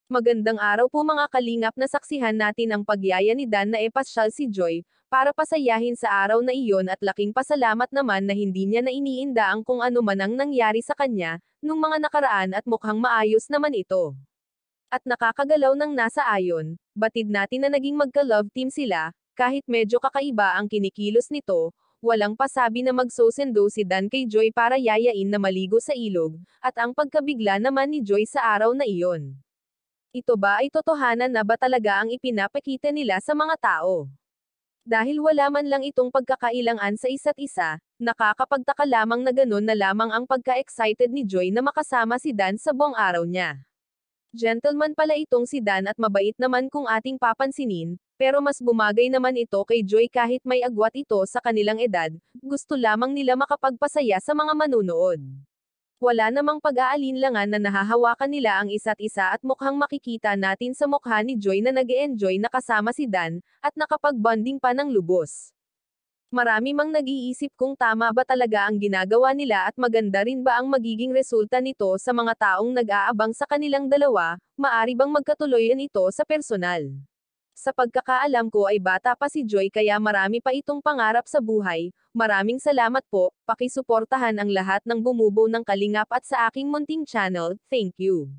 Magandang araw po mga kalingap, na saksihan natin ang pagyaya ni Dan na epasyal si Joy, para pasayahin sa araw na iyon, at laking pasalamat naman na hindi niya na iniinda ang kung ano man ang nangyari sa kanya, nung mga nakaraan, at mukhang maayos naman ito. At nakakagalaw ng nasa ayon, batid natin na naging magka-love team sila, kahit medyo kakaiba ang kinikilos nito, walang pasabi na magsusendo si Dan kay Joy para yayain na maligo sa ilog, at ang pagkabigla naman ni Joy sa araw na iyon. Ito ba ay totohanan na ba talaga ang ipinapakita nila sa mga tao? Dahil wala man lang itong pagkakailangan sa isa't isa, nakakapagtaka lamang na ganun na lamang ang pagka-excited ni Joy na makasama si Dan sa buong araw niya. Gentleman pala itong si Dan at mabait naman kung ating papansinin, pero mas bumagay naman ito kay Joy kahit may agwat ito sa kanilang edad, gusto lamang nila makapagpasaya sa mga manunood. Wala namang pag-aalinlangan na nahahawakan nila ang isa't isa, at mukhang makikita natin sa mukha ni Joy na nag-e-enjoy na kasama si Dan, at nakapag-bonding pa ng lubos. Marami mang nag-iisip kung tama ba talaga ang ginagawa nila at maganda rin ba ang magiging resulta nito sa mga taong nag-aabang sa kanilang dalawa, maari bang magkatuloyan ito sa personal. Sa pagkakaalam ko ay bata pa si Joy kaya marami pa itong pangarap sa buhay. Maraming salamat po, pakisuportahan ang lahat ng bumubuo ng Kalingap at sa aking munting channel, thank you.